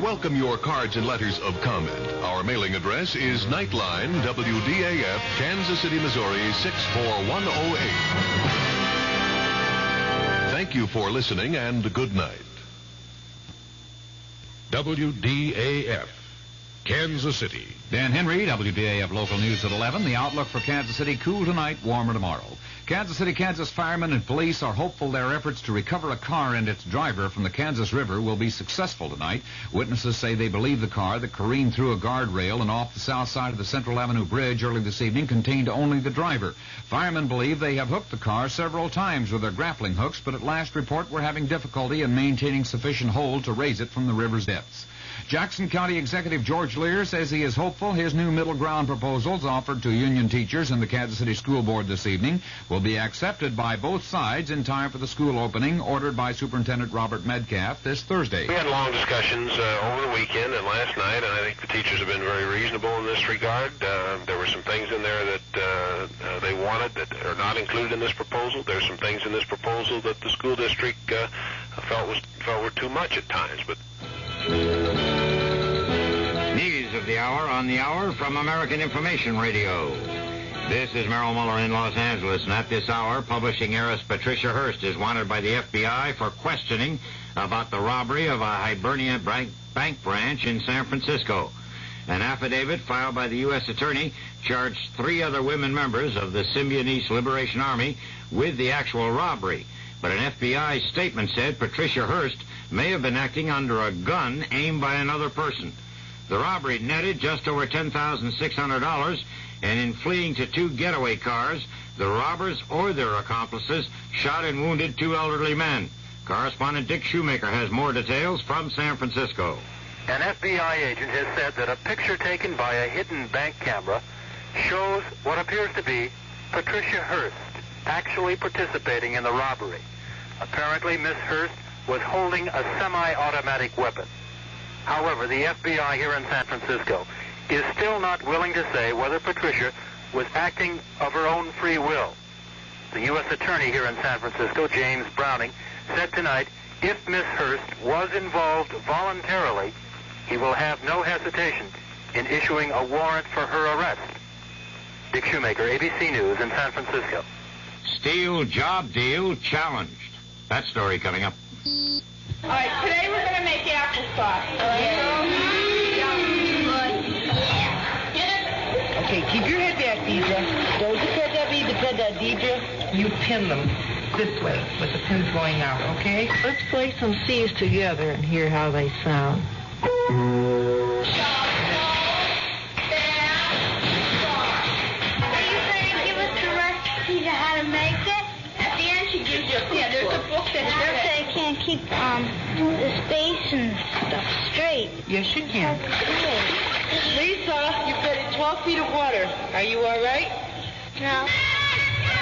welcome your cards and letters of comment. Our mailing address is Nightline, WDAF, Kansas City, Missouri, 64108. Thank you for listening, and good night. WDAF, Kansas City. Dan Henry, WDAF Local News at 11. The outlook for Kansas City: cool tonight, warmer tomorrow. Kansas City, Kansas firemen and police are hopeful their efforts to recover a car and its driver from the Kansas River will be successful tonight. Witnesses say they believe the car that careened through a guardrail and off the south side of the Central Avenue Bridge early this evening contained only the driver. Firemen believe they have hooked the car several times with their grappling hooks, but at last report were having difficulty in maintaining sufficient hold to raise it from the river's depths. Jackson County Executive George Lear says he is hopeful his new middle ground proposals offered to union teachers and the Kansas City School Board this evening will be accepted by both sides in time for the school opening ordered by Superintendent Robert Medcalf this Thursday. We had long discussions over the weekend and last night, and I think the teachers have been very reasonable in this regard. There were some things in there that they wanted that are not included in this proposal. There's some things in this proposal that the school district felt were too much at times, but... News of the hour on the hour from American Information Radio. This is Merrill Muller in Los Angeles, and at this hour, publishing heiress Patricia Hearst is wanted by the FBI for questioning about the robbery of a Hibernia bank branch in San Francisco. An affidavit filed by the U.S. Attorney charged 3 other women members of the Symbionese Liberation Army with the actual robbery. But an FBI statement said Patricia Hearst may have been acting under a gun aimed by another person. The robbery netted just over $10,600, and in fleeing to 2 getaway cars, the robbers or their accomplices shot and wounded 2 elderly men. Correspondent Dick Shoemaker has more details from San Francisco. An FBI agent has said that a picture taken by a hidden bank camera shows what appears to be Patricia Hearst actually participating in the robbery. Apparently, Miss Hearst was holding a semi-automatic weapon. However, the FBI here in San Francisco is still not willing to say whether Patricia was acting of her own free will. The U.S. Attorney here in San Francisco, James Browning, said tonight if Miss Hearst was involved voluntarily, he will have no hesitation in issuing a warrant for her arrest. Dick Shoemaker, ABC News in San Francisco. Steel job deal challenged. That story coming up. All right, today we're going to make applesauce. Okay, keep your head back, Deidre. Don't you head that, Deidre? You pin them this way with the pins going out, okay? Let's play some C's together and hear how they sound. Are you going to give us the recipe to how to make it? At the end, she gives you a book. Yeah, there's a book that's I can't keep the space and stuff straight. Yes, you can. Lisa, you fed it 12 feet of water. Are you all right? No.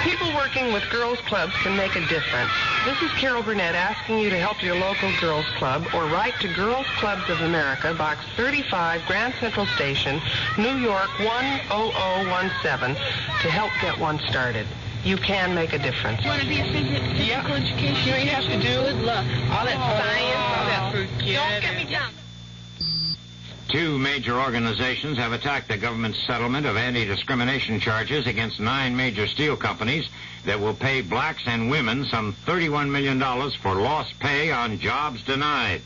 People working with girls' clubs can make a difference. This is Carol Burnett asking you to help your local girls' club or write to Girls Clubs of America, Box 35, Grand Central Station, New York 10017, to help get one started. You can make a difference. You want to be a physical education? You ain't have to do Good luck. all that science, all that Don't get me down. 2 major organizations have attacked the government's settlement of anti-discrimination charges against 9 major steel companies that will pay blacks and women some $31 million for lost pay on jobs denied.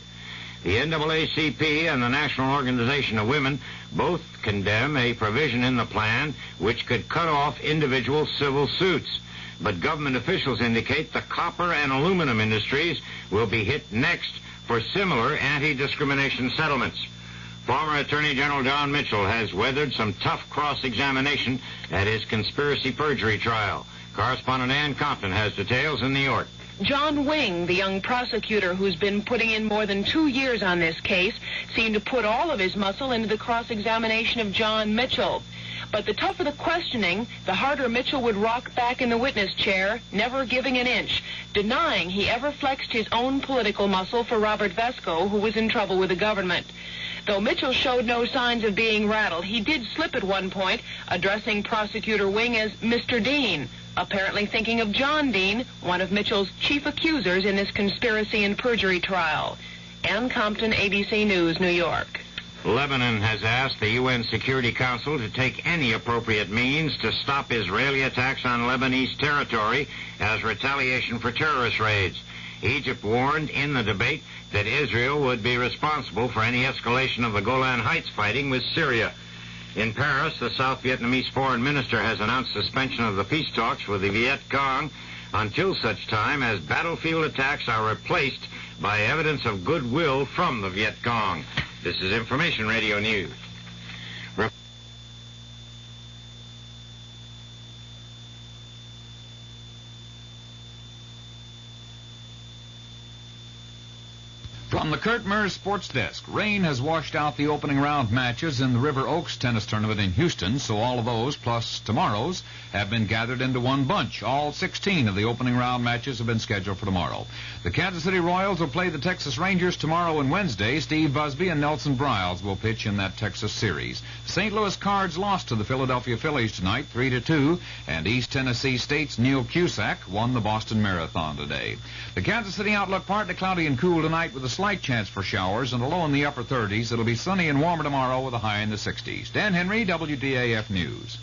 The NAACP and the National Organization of Women both condemn a provision in the plan which could cut off individual civil suits. But government officials indicate the copper and aluminum industries will be hit next for similar anti-discrimination settlements. Former Attorney General John Mitchell has weathered some tough cross-examination at his conspiracy perjury trial. Correspondent Ann Compton has details in New York. John Wing, the young prosecutor who's been putting in more than 2 years on this case, seemed to put all of his muscle into the cross-examination of John Mitchell. But the tougher the questioning, the harder Mitchell would rock back in the witness chair, never giving an inch, denying he ever flexed his own political muscle for Robert Vesco, who was in trouble with the government. Though Mitchell showed no signs of being rattled, he did slip at one point, addressing Prosecutor Wing as Mr. Dean, apparently thinking of John Dean, one of Mitchell's chief accusers in this conspiracy and perjury trial. Ann Compton, ABC News, New York. Lebanon has asked the UN Security Council to take any appropriate means to stop Israeli attacks on Lebanese territory as retaliation for terrorist raids. Egypt warned in the debate that Israel would be responsible for any escalation of the Golan Heights fighting with Syria. In Paris, the South Vietnamese foreign minister has announced suspension of the peace talks with the Viet Cong until such time as battlefield attacks are replaced by evidence of goodwill from the Viet Cong. This is Information Radio News. From the Kurt Murr Sports Desk, rain has washed out the opening round matches in the River Oaks tennis tournament in Houston, so all of those, plus tomorrow's, have been gathered into one bunch. All 16 of the opening round matches have been scheduled for tomorrow. The Kansas City Royals will play the Texas Rangers tomorrow and Wednesday. Steve Busby and Nelson Briles will pitch in that Texas series. St. Louis Cards lost to the Philadelphia Phillies tonight, 3-2, and East Tennessee State's Neil Cusack won the Boston Marathon today. The Kansas City outlook partly cloudy and cool tonight with a slight chance for showers and a low in the upper 30s. It'll be sunny and warmer tomorrow with a high in the 60s. Dan Henry, WDAF News.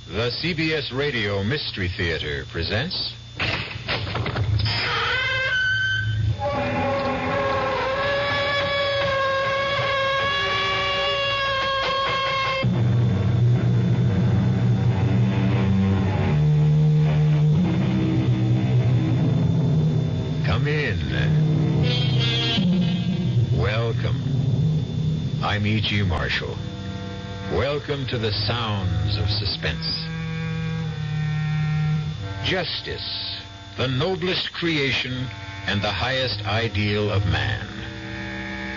The CBS Radio Mystery Theater presents... Welcome. I'm E.G. Marshall. Welcome to the sounds of suspense. Justice, the noblest creation and the highest ideal of man.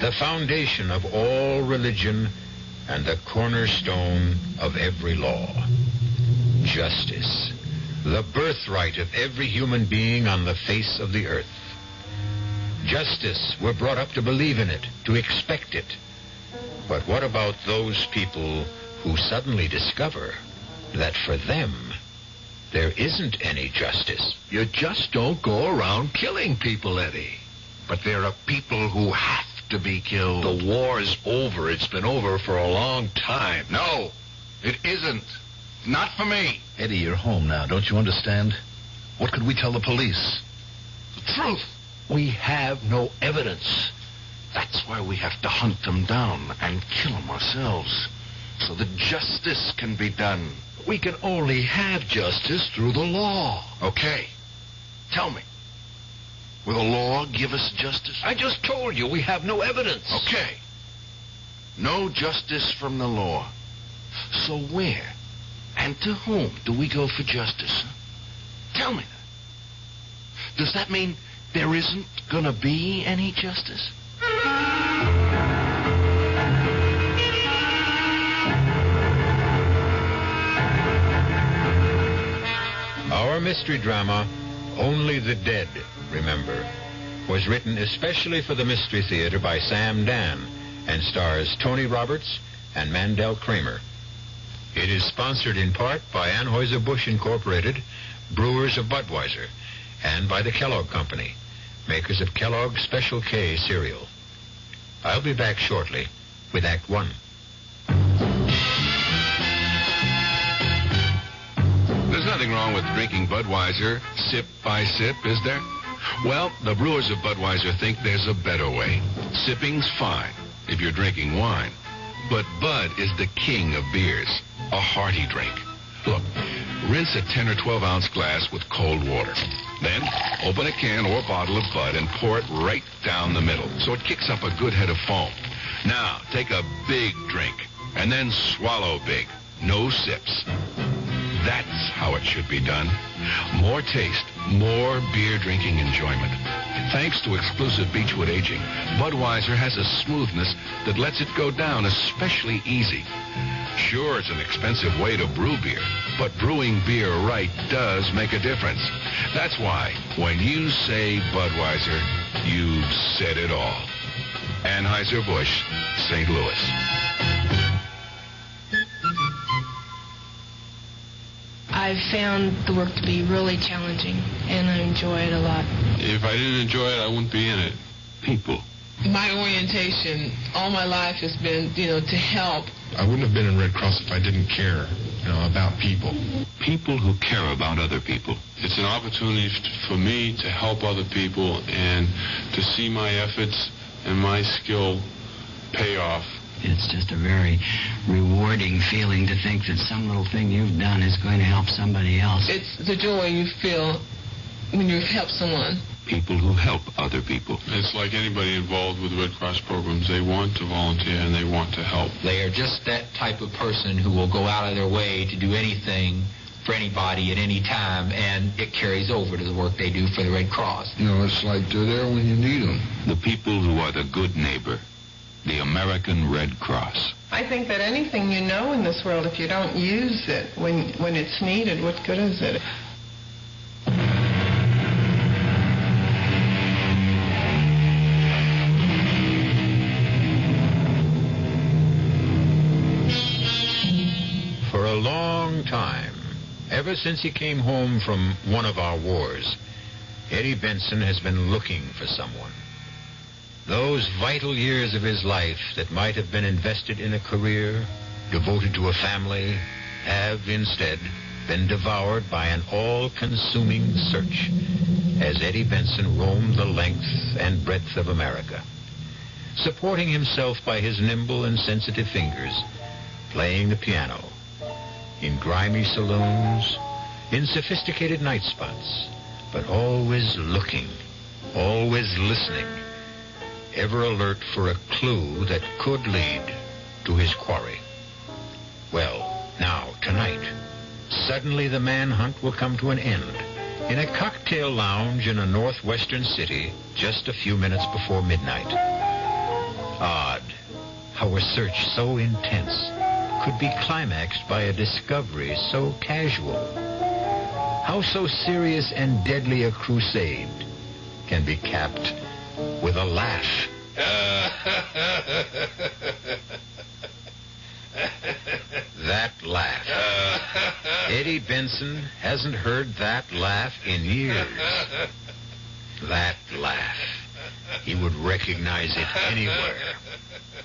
The foundation of all religion and the cornerstone of every law. Justice, the birthright of every human being on the face of the earth. Justice, we're brought up to believe in it, to expect it. But what about those people who suddenly discover that for them, there isn't any justice? You just don't go around killing people, Eddie. But there are people who have to be killed. The war's over. It's been over for a long time. No, it isn't. Not for me. Eddie, you're home now. Don't you understand? What could we tell the police? The truth. We have no evidence. That's why we have to hunt them down and kill them ourselves, so that justice can be done. We can only have justice through the law. Okay. Tell me. Will the law give us justice? I just told you we have no evidence. Okay. No justice from the law. So where and to whom do we go for justice? Tell me that. Does that mean there isn't going to be any justice? Our mystery drama, Only the Dead Remember, was written especially for the Mystery Theater by Sam Dann and stars Tony Roberts and Mandel Kramer. It is sponsored in part by Anheuser-Busch Incorporated, Brewers of Budweiser, and by the Kellogg Company, makers of Kellogg's Special K cereal. I'll be back shortly with Act One. There's nothing wrong with drinking Budweiser sip by sip, is there? Well, the brewers of Budweiser think there's a better way. Sipping's fine if you're drinking wine. But Bud is the king of beers, a hearty drink. Look, rinse a 10 or 12 ounce glass with cold water. Then open a can or bottle of Bud and pour it right down the middle so it kicks up a good head of foam. Now, take a big drink and then swallow big. No sips. That's how it should be done. More taste, more beer drinking enjoyment. Thanks to exclusive Beechwood aging, Budweiser has a smoothness that lets it go down especially easy. Sure, it's an expensive way to brew beer, but brewing beer right does make a difference. That's why when you say Budweiser, you've said it all. Anheuser-Busch, St. Louis. I've found the work to be really challenging, and I enjoy it a lot. If I didn't enjoy it, I wouldn't be in it. People. My orientation all my life has been, to help. I wouldn't have been in Red Cross if I didn't care, about people. People who care about other people. It's an opportunity for me to help other people and to see my efforts and my skill pay off. It's just a very rewarding feeling to think that some little thing you've done is going to help somebody else. It's the joy you feel when you've helped someone. People who help other people. It's like anybody involved with Red Cross programs. They want to volunteer and they want to help. They are just that type of person who will go out of their way to do anything for anybody at any time, and it carries over to the work they do for the Red Cross. It's like they're there when you need them. The people who are the good neighbor. The American Red Cross. I think that anything you know in this world, if you don't use it when it's needed, what good is it? For a long time, ever since he came home from one of our wars, Eddie Benson has been looking for someone. Those vital years of his life that might have been invested in a career, devoted to a family, have instead been devoured by an all-consuming search as Eddie Benson roamed the length and breadth of America, supporting himself by his nimble and sensitive fingers, playing the piano, in grimy saloons, in sophisticated night spots, but always looking, always listening, ever alert for a clue that could lead to his quarry. Well, now, tonight, suddenly the manhunt will come to an end in a cocktail lounge in a northwestern city just a few minutes before midnight. Odd how a search so intense could be climaxed by a discovery so casual. How so serious and deadly a crusade can be capped with a laugh. That laugh. Eddie Benson hasn't heard that laugh in years. That laugh. He would recognize it anywhere.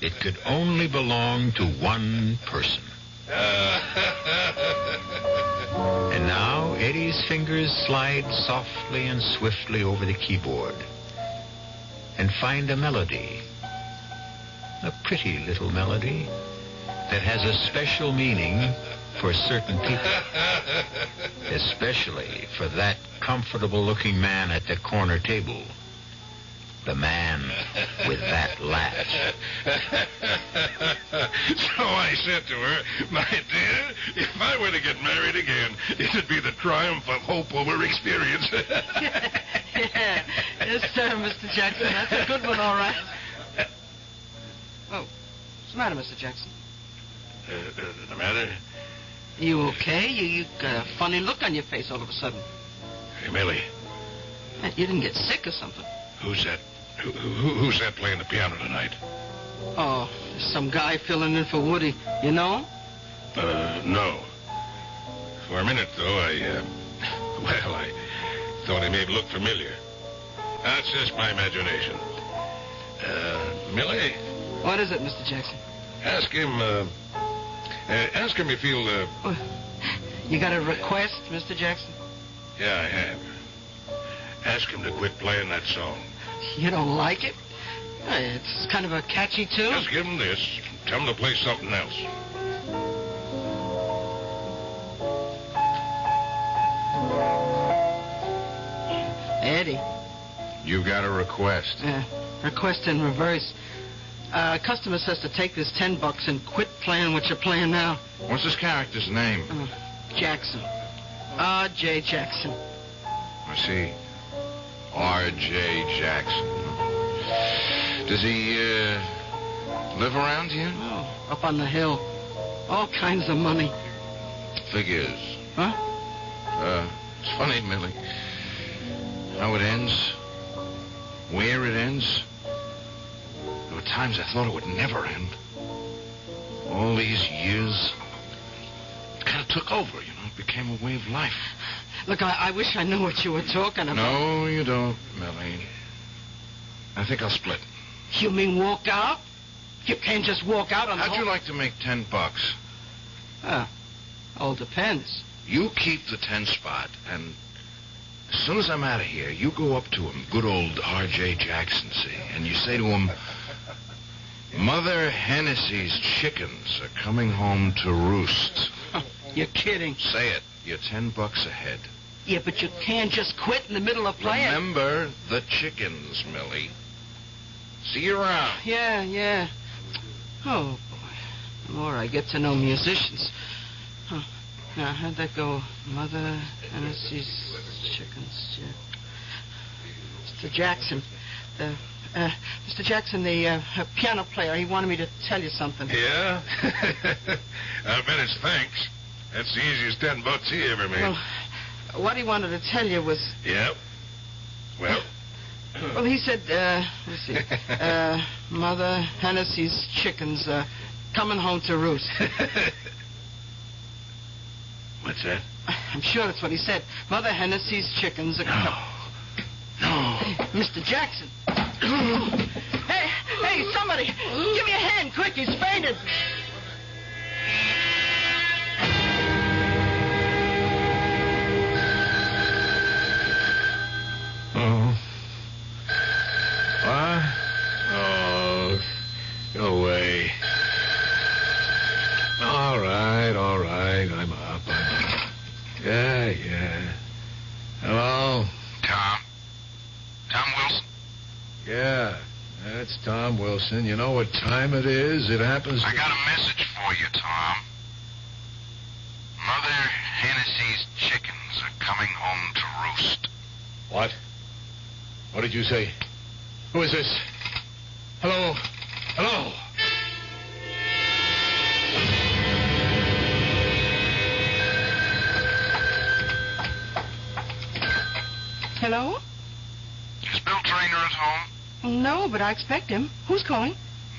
It could only belong to one person. And now Eddie's fingers slide softly and swiftly over the keyboard and find a melody, a pretty little melody that has a special meaning for certain people, especially for that comfortable-looking man at the corner table, the man with that laugh. So I said to her, my dear, if I were to get married again, it'd be the triumph of hope over experience. Yeah. Yes, sir, Mr. Jackson. That's a good one, all right. Oh, what's the matter, Mr. Jackson? The matter? You okay? You got a funny look on your face all of a sudden. Hey, Millie. You didn't get sick or something. Who's that? Who's that playing the piano tonight? Oh, there's some guy filling in for Woody. You know him? No. For a minute, though, I thought he may have looked familiar. That's just my imagination. Millie? What is it, Mr. Jackson? Ask him if he'll, You got a request, Mr. Jackson? Yeah, I have. Ask him to quit playing that song. You don't like it? It's kind of a catchy tune. Just give him this. Tell him to play something else. Eddie. You got a request. Request in reverse. Customer says to take this $10 and quit playing what you're playing now. What's this character's name? Jackson. R.J. Jackson. I see. R.J. Jackson. Does he, live around here? Oh, up on the hill. All kinds of money. Figures. Huh? It's funny, Millie. How it ends. Where it ends. There were times I thought it would never end. All these years. It kind of took over, It became a way of life. Look, I wish I knew what you were talking about. No, you don't, Millie. I think I'll split. You mean walk out? You can't just walk out on the How'd you like to make $10? All depends. You keep the 10 spot, and as soon as I'm out of here, you go up to him, good old R.J. Jackson, see, and you say to him, Mother Hennessy's chickens are coming home to roost. You're kidding. Say it. You're $10 ahead. Yeah, but you can't just quit in the middle of playing. Remember the chickens, Millie. See you around. Yeah. Oh, boy. The more I get to know musicians. Now, how'd that go? Mother Hennessy's chickens. Yeah. Mr. Jackson. Mr. Jackson, the piano player, he wanted me to tell you something. Yeah? I bet it's thanks. That's the easiest $10 he ever made. Well, what he wanted to tell you was... Yep. Well? Well, he said, let's see, Mother Hennessy's chickens coming home to roost. What's that? I'm sure that's what he said. Mother Hennessy's chickens are... No. Mr. Jackson. Hey, somebody, give me a hand, quick, he's fainted. Oh. What? Oh, go away. All right, I'm up. Yeah. Hello? Tom Wilson? Yeah, that's Tom Wilson. You know what time it is? It happens to... I got a message for you, Tom. Mother Hennessy's chickens are coming home to roost. What? What did you say? Who is this? Hello? Hello? Is Bill Traynor at home? No, but I expect him. Who's calling?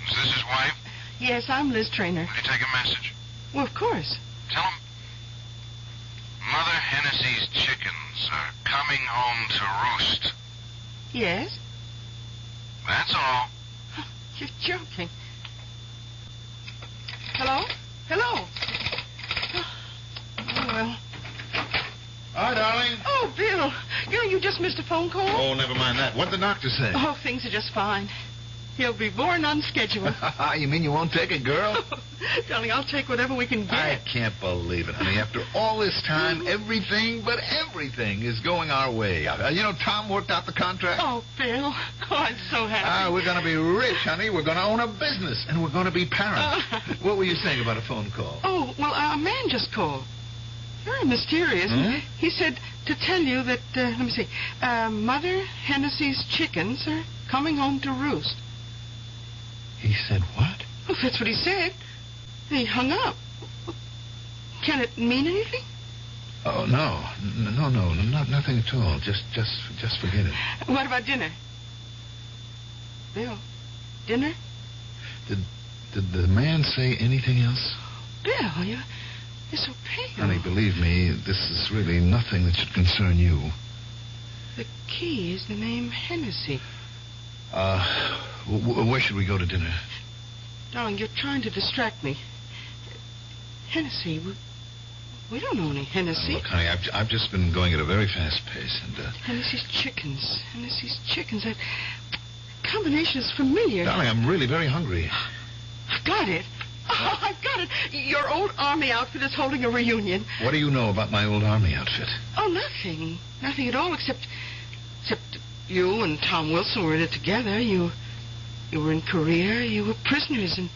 Is this his wife? Yes, I'm Liz Traynor. Will you take a message? Well, of course. Tell him Mother Hennessy's chickens are coming home to roost. Yes? That's all. You're joking. Hello? Oh, well. Hi, darling. Oh, Bill. You just missed a phone call? Oh, never mind that. What'd the doctor say? Oh, things are just fine. He'll be born on schedule. You mean you won't take it, girl? Darling, I'll take whatever we can get. I can't believe it, honey. After all this time, everything is going our way. Tom worked out the contract. Oh, Bill. Oh, I'm so happy. We're going to be rich, honey. We're going to own a business, and we're going to be parents. What were you saying about a phone call? Oh, well, a man just called. Very mysterious. Hmm? He said to tell you that, let me see, Mother Hennessy's chickens are coming home to roost. He said what? Well, that's what he said. He hung up. Can it mean anything? Oh, no, nothing at all. Just forget it. What about dinner? Bill, dinner? Did the man say anything else? Bill, you're so pale. Honey, believe me, this is really nothing that should concern you. The key is the name Hennessy. Where should we go to dinner? Darling, you're trying to distract me. Hennessy, we don't know any Hennessy. Look, honey, I've just been going at a very fast pace, and... Hennessy's chickens. That combination is familiar. Darling, I'm really very hungry. I've got it. Oh, I've got it. Your old army outfit is holding a reunion. What do you know about my old army outfit? Oh, nothing. Nothing at all, except you and Tom Wilson were in it together. You were in Korea. You were prisoners, and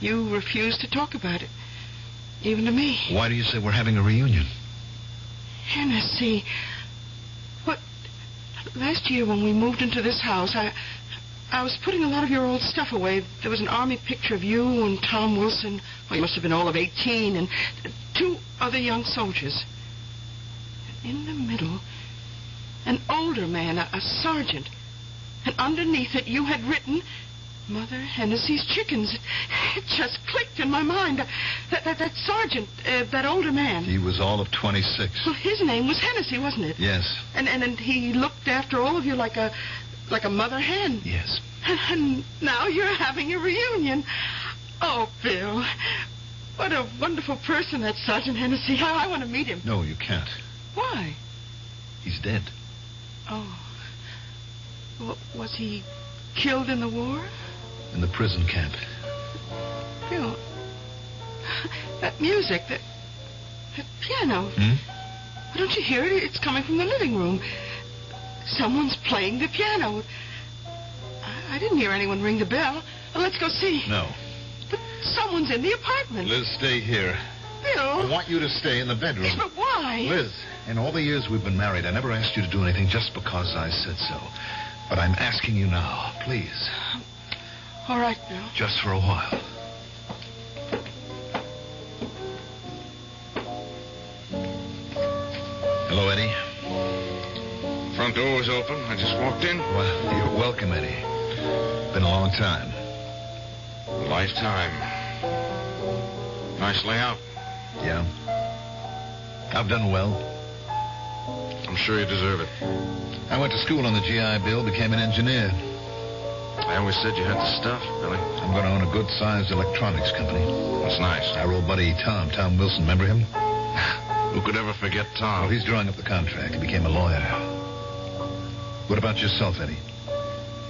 you refused to talk about it, even to me. Why do you say we're having a reunion? Hennessy. Last year when we moved into this house, I was putting a lot of your old stuff away. There was an army picture of you and Tom Wilson. Well, you must have been all of 18, and 2 other young soldiers. And in the middle, an older man, a sergeant. And underneath it, you had written, Mother Hennessy's chickens. It just clicked in my mind. That sergeant, that older man. He was all of 26. Well, his name was Hennessy, wasn't it? Yes. And he looked after all of you like a mother hen. Yes. And now you're having a reunion. Oh, Bill, what a wonderful person that Sergeant Hennessy. I want to meet him. No, you can't. Why? He's dead. Oh. Was he killed in the war? In the prison camp. Bill, that music, that piano. Why don't you hear it? It's coming from the living room. Someone's playing the piano. I didn't hear anyone ring the bell. Well, let's go see. No. But someone's in the apartment. Liz, stay here. Bill. I want you to stay in the bedroom. Yes, but why? Liz, in all the years we've been married, I never asked you to do anything just because I said so. But I'm asking you now, please. All right, Bill. Just for a while. Hello, Eddie. Front door was open. I just walked in. Well, you're welcome, Eddie. Been a long time. A lifetime. Nice layout. Yeah. I've done well. I'm sure you deserve it. I went to school on the GI Bill, became an engineer. I always said you had the stuff, Billy. I'm going to own a good-sized electronics company. That's nice. Our old buddy Tom Wilson, remember him? Who could ever forget Tom? Well, he's drawing up the contract. He became a lawyer. What about yourself, Eddie?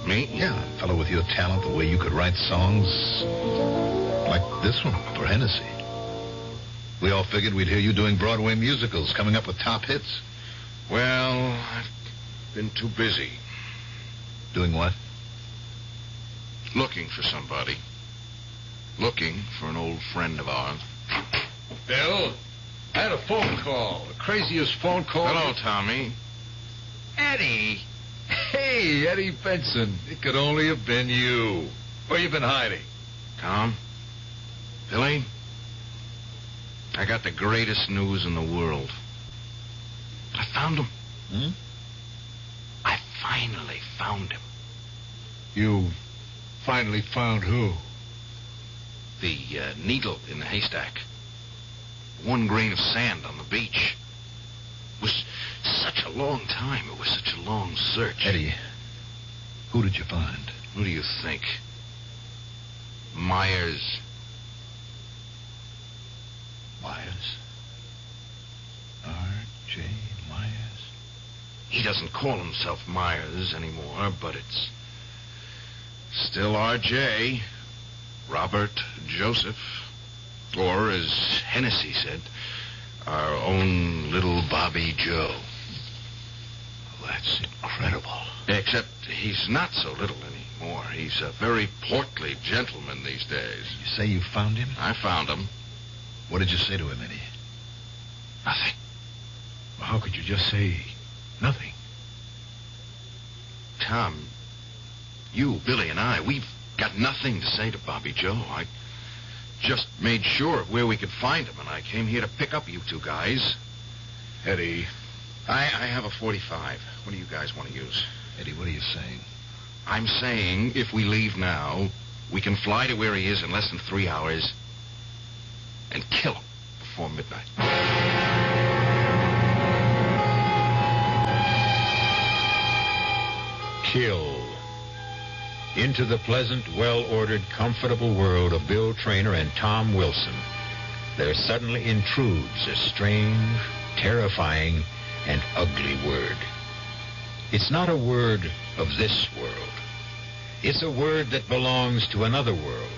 Me? Yeah, a fellow with your talent, the way you could write songs like this one for Hennessy. We all figured we'd hear you doing Broadway musicals, coming up with top hits. Well, I've been too busy. Doing what? Looking for somebody. Looking for an old friend of ours. Bill, I had a phone call. The craziest phone call. Hello, Tommy. Eddie. Hey, Eddie Benson. It could only have been you. Where you been hiding? Tom? Billy? I got the greatest news in the world. I found him. I finally found him. You finally found who? The needle in the haystack. One grain of sand on the beach. It was such a long time. It was such a long search. Eddie, who did you find? Who do you think? Myers. Myers? R.J. Myers? He doesn't call himself Myers anymore, but it's still R.J. Robert Joseph. Or, as Hennessy said, our own little Bobby Joe. Well, that's incredible. Except he's not so little anymore. He's a very portly gentleman these days. You say you found him? I found him. What did you say to him, Eddie? Nothing. Well, how could you just say nothing? Tom, you, Billy, and I, we've got nothing to say to Bobby Joe. I just made sure of where we could find him, and I came here to pick up you two guys. Eddie. I have a .45. What do you guys want to use? Eddie, what are you saying? I'm saying if we leave now, we can fly to where he is in less than 3 hours and kill him before midnight. Kill. Into the pleasant, well-ordered, comfortable world of Bill Traynor and Tom Wilson, there suddenly intrudes a strange, terrifying, and ugly word. It's not a word of this world. It's a word that belongs to another world,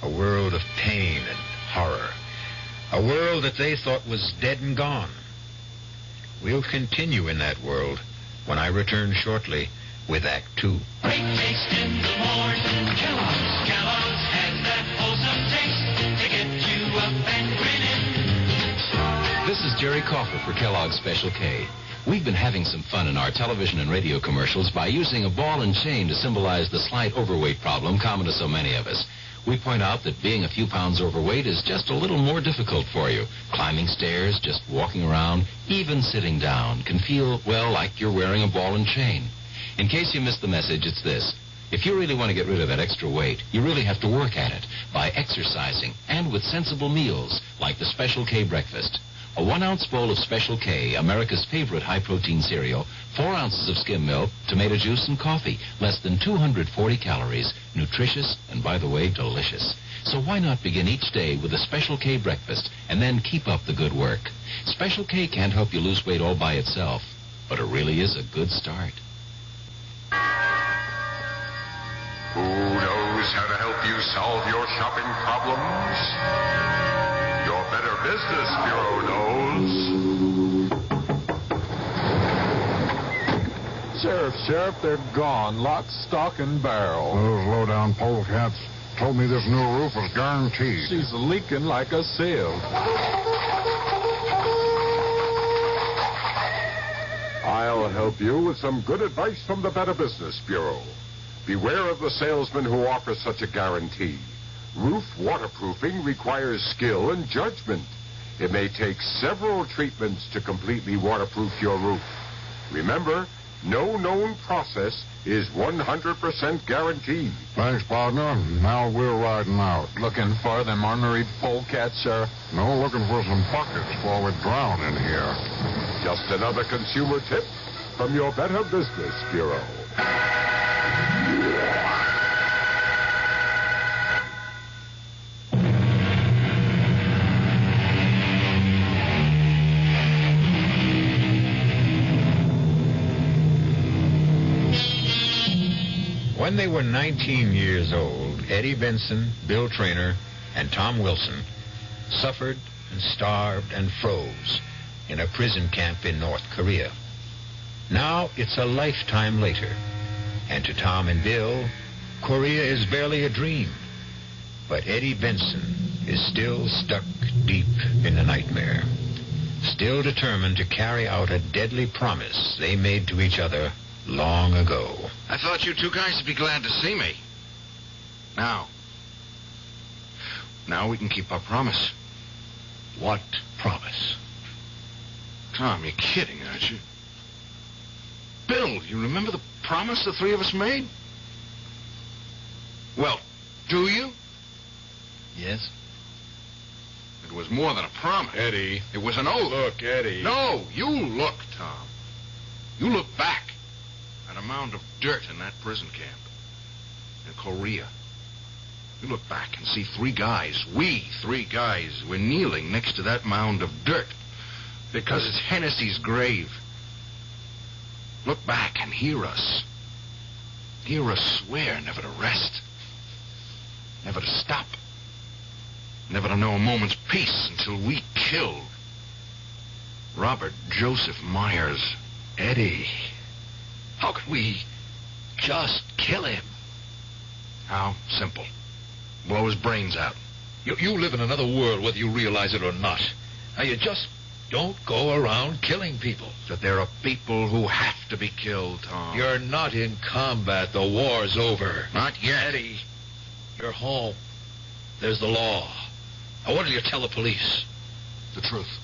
a world of pain and horror, a world that they thought was dead and gone. We'll continue in that world when I return shortly with Act 2. Great taste in the morning. Kellogg's has that wholesome taste to get you up and grinning. This is Jerry Kauffer for Kellogg's Special K. We've been having some fun in our television and radio commercials by using a ball and chain to symbolize the slight overweight problem common to so many of us. We point out that being a few pounds overweight is just a little more difficult for you. Climbing stairs, just walking around, even sitting down can feel, well, like you're wearing a ball and chain. In case you missed the message, it's this. If you really want to get rid of that extra weight, you really have to work at it by exercising and with sensible meals like the Special K breakfast. A 1-ounce bowl of Special K, America's favorite high-protein cereal, 4 ounces of skim milk, tomato juice, and coffee. Less than 240 calories. Nutritious and, by the way, delicious. So why not begin each day with a Special K breakfast and then keep up the good work? Special K can't help you lose weight all by itself, but it really is a good start. Who knows how to help you solve your shopping problems? Your Better Business Bureau knows. Sheriff, they're gone. Lock, stock, and barrel. Those low-down polecats told me this new roof was guaranteed. She's leaking like a sieve. I'll help you with some good advice from the Better Business Bureau. Beware of the salesman who offers such a guarantee. Roof waterproofing requires skill and judgment. It may take several treatments to completely waterproof your roof. Remember, no known process is 100% guaranteed. Thanks, partner. Now we're riding out. Looking for them ornery polecats, Sheriff? No, looking for some buckets before we drown in here. Just another consumer tip from your Better Business Bureau. When they were 19 years old, Eddie Benson, Bill Traynor, and Tom Wilson suffered and starved and froze in a prison camp in North Korea. Now it's a lifetime later, and to Tom and Bill, Korea is barely a dream. But Eddie Benson is still stuck deep in the nightmare, still determined to carry out a deadly promise they made to each other long ago. I thought you two guys would be glad to see me. Now we can keep our promise. What promise? Tom, you're kidding, aren't you? Bill, you remember the promise the three of us made? Well, do you? Yes. It was more than a promise. Eddie. It was an oath. Look, Eddie. No, you look, Tom. You look back at a mound of dirt in that prison camp in Korea. You look back and see three guys, we three guys, were kneeling next to that mound of dirt because it's Hennessy's grave. Look back and hear us. Hear us swear never to rest, never to stop, never to know a moment's peace until we killed Robert Joseph Myers. Eddie, how can we just kill him? How? Simple. Blow his brains out. You live in another world whether you realize it or not. Now, you just don't go around killing people. That there are people who have to be killed, Tom. You're not in combat. The war's over. Not yet. Eddie, you're home. There's the law. Now, what do you tell the police? The truth.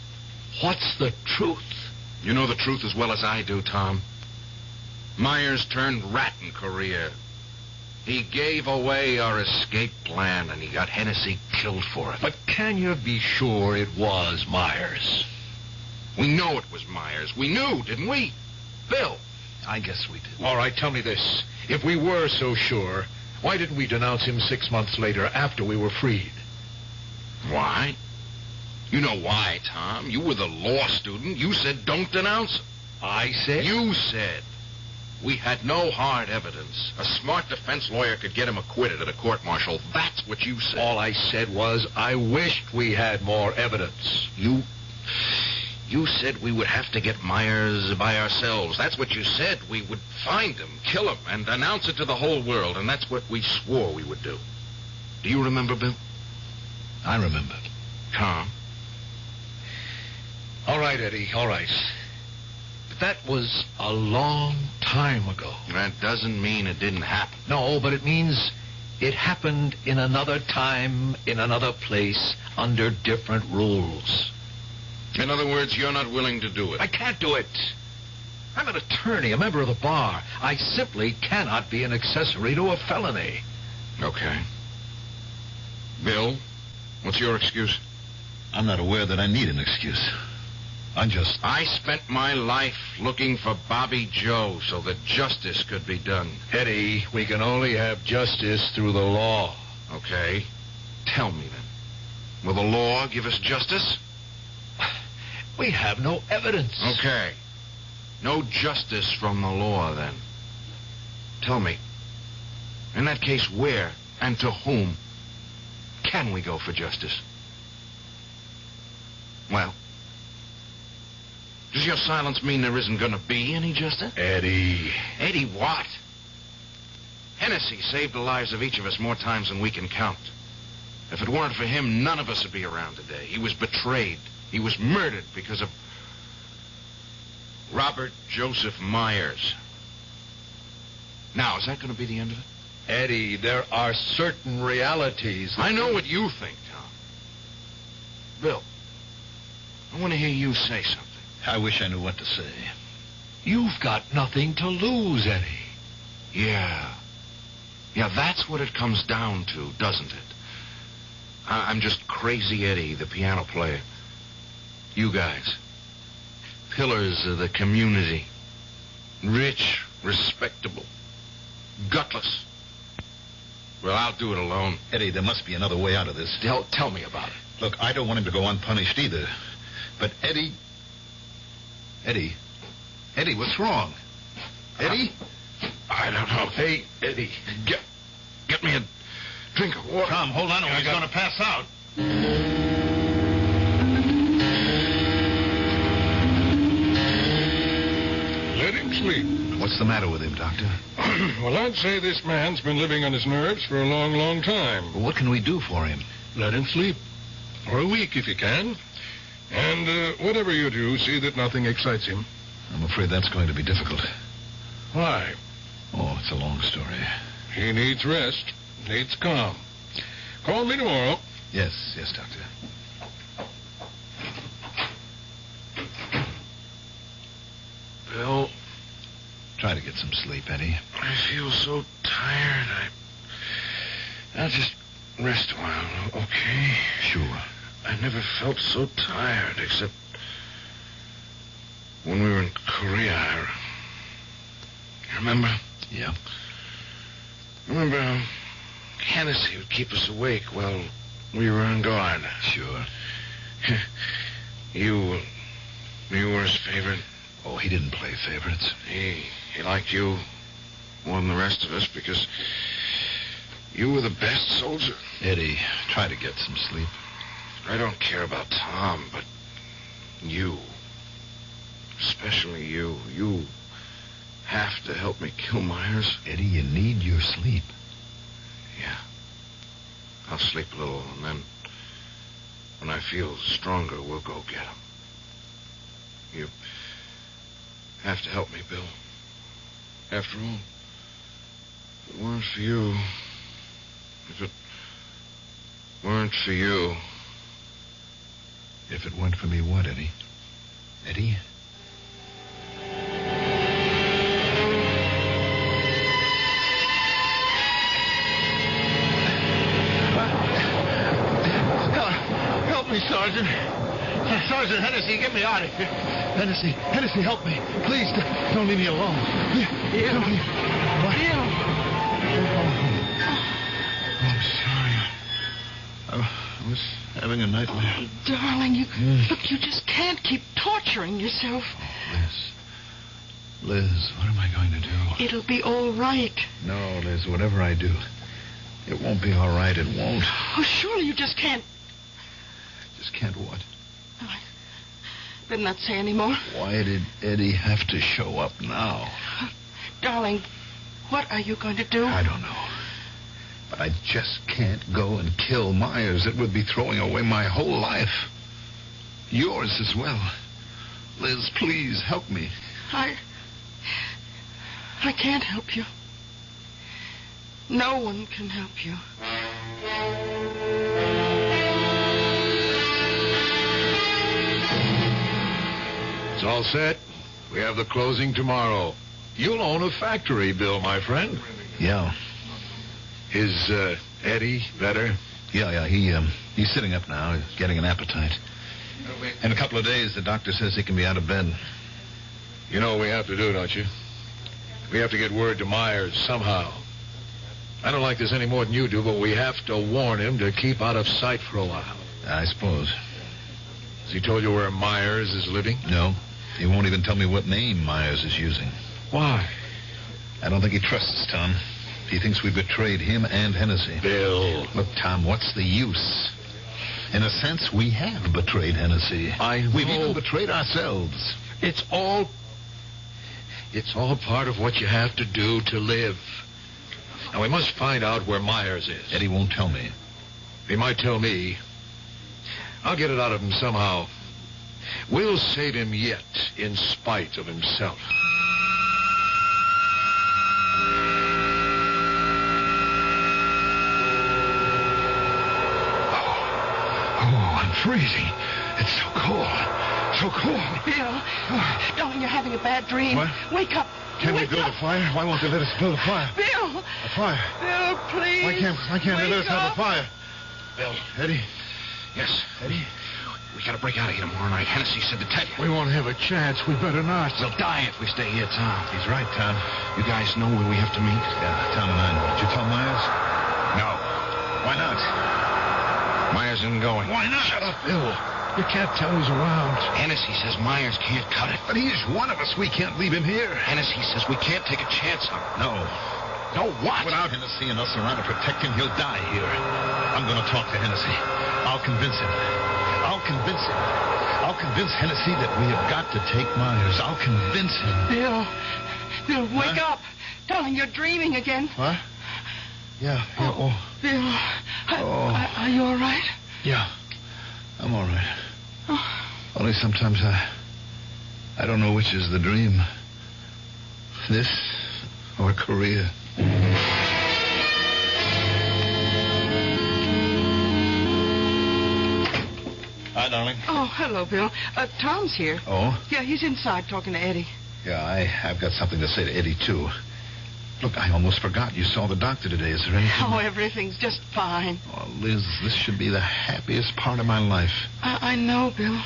What's the truth? You know the truth as well as I do, Tom. Myers turned rat in Korea. He gave away our escape plan, and he got Hennessy killed for it. But can you be sure it was Myers? We know it was Myers. We knew, didn't we? Bill. I guess we did. All right, tell me this. If we were so sure, why didn't we denounce him 6 months later after we were freed? Why? You know why, Tom. You were the law student. You said don't denounce him. I said? You said. We had no hard evidence. A smart defense lawyer could get him acquitted at a court-martial. That's what you said. All I said was I wished we had more evidence. You said we would have to get Myers by ourselves. That's what you said. We would find him, kill him, and announce it to the whole world. And that's what we swore we would do. Do you remember, Bill? I remember. Tom? All right, Eddie, all right. But that was a long time ago. That doesn't mean it didn't happen. No, but it means it happened in another time, in another place, under different rules. In other words, you're not willing to do it. I can't do it. I'm an attorney, a member of the bar. I simply cannot be an accessory to a felony. Okay. Bill, what's your excuse? I'm not aware that I need an excuse. I spent my life looking for Bobby Joe so that justice could be done. Eddie, we can only have justice through the law. Okay. Tell me then. Will the law give us justice? We have no evidence. Okay. No justice from the law, then. Tell me, in that case, where and to whom can we go for justice? Well, does your silence mean there isn't going to be any justice? Eddie. Eddie what? Hennessy saved the lives of each of us more times than we can count. If it weren't for him, none of us would be around today. He was betrayed. He was murdered because of Robert Joseph Myers. Now, is that going to be the end of it? Eddie, there are certain realities. I know what you think, Tom. Bill, I want to hear you say something. I wish I knew what to say. You've got nothing to lose, Eddie. Yeah. Yeah, that's what it comes down to, doesn't it? I'm just Crazy Eddie, the piano player. You guys, pillars of the community. Rich, respectable, gutless. Well, I'll do it alone. Eddie, there must be another way out of this. Tell me about it. Look, I don't want him to go unpunished either. But Eddie, what's wrong? Eddie? I don't know. Hey, Eddie. Get me a drink of water. Tom, hold on, or he's going to pass out. Let him sleep. What's the matter with him, Doctor? Well, I'd say this man's been living on his nerves for a long, long time. Well, what can we do for him? Let him sleep. For a week, if you can. And whatever you do, see that nothing excites him. I'm afraid that's going to be difficult. Why? Oh, it's a long story. He needs rest. Needs calm. Call me tomorrow. Yes, Doctor. Bill. Try to get some sleep, Eddie. I feel so tired. I'll just rest a while, okay? Sure. I never felt so tired, except when we were in Korea. Remember? Yeah. Remember how Hennessy would keep us awake while we were on guard? Sure. You were his favorite? Oh, he didn't play favorites. He liked you more than the rest of us because you were the best soldier. Eddie, try to get some sleep. I don't care about Tom, but you, especially you, have to help me kill Myers. Eddie, you need your sleep. Yeah. I'll sleep a little, and then when I feel stronger, we'll go get him. You have to help me, Bill. After all, if it weren't for you, if it weren't for you... If it weren't for me, what, Eddie? Eddie? Help me, Sergeant. Sergeant Hennessy, get me out of here. Hennessy, help me. Please, don't leave me alone. I'm sorry. I was having a nightmare. Darling, look, you just can't keep torturing yourself. Oh, Liz, what am I going to do? It'll be all right. No, Liz, whatever I do, it won't be all right. It won't. Oh, surely you just can't. Just can't what? I better not say any more. Why did Eddie have to show up now? Darling, what are you going to do? I don't know. But I just can't go and kill Myers. It would be throwing away my whole life. Yours as well. Liz, please help me. I can't help you. No one can help you. It's all set. We have the closing tomorrow. You'll own a factory, Bill, my friend. Yeah. Is Eddie better? Yeah, he's sitting up now. He's getting an appetite. In a couple of days, the doctor says he can be out of bed. You know what we have to do, don't you? We have to get word to Myers somehow. I don't like this any more than you do, but we have to warn him to keep out of sight for a while. I suppose. Has he told you where Myers is living? No. He won't even tell me what name Myers is using. Why? I don't think he trusts us, Tom. He thinks we betrayed him and Hennessy. Bill. Look, Tom, what's the use? In a sense, we have betrayed Hennessy. We've even betrayed ourselves. It's all part of what you have to do to live. Now, we must find out where Myers is. Eddie won't tell me. He might tell me. I'll get it out of him somehow. We'll save him yet, in spite of himself. Oh, I'm freezing. It's so cold. So cold. Bill, darling, you're having a bad dream. What? Wake up. Can we Wake build up. a fire? Why won't they let us build a fire? Bill! A fire? Bill, please. Why can't they let us have a fire? Bill. Eddie? Yes. Eddie? We gotta break out of here tomorrow night. Hennessy said to tell you. We won't have a chance. We better not. We'll die if we stay here, Tom. He's right, Tom. You guys know where we have to meet? Yeah, Tom and I know. Did you tell Myers? No. Why not? Myers isn't going. Why not? Shut up, Bill. You can't tell who's around. Hennessy says Myers can't cut it. But he's one of us. We can't leave him here. Hennessy says we can't take a chance on him. No. No what? Without Hennessy and us around to protect him, he'll die here. I'm going to talk to Hennessy. I'll convince him. I'll convince Hennessy that we have got to take Myers. I'll convince him. Bill, wake up. Darling, you're dreaming again. What? Yeah. Oh. Bill, are you all right? Yeah. I'm all right. Oh. Only sometimes I don't know which is the dream. This or Korea. Hi, darling. Oh, hello, Bill. Tom's here. Oh? Yeah, he's inside talking to Eddie. Yeah, I've got something to say to Eddie, too. Look, I almost forgot you saw the doctor today. Is there anything? Oh, everything's just fine. Oh, Liz, this should be the happiest part of my life. I know, Bill.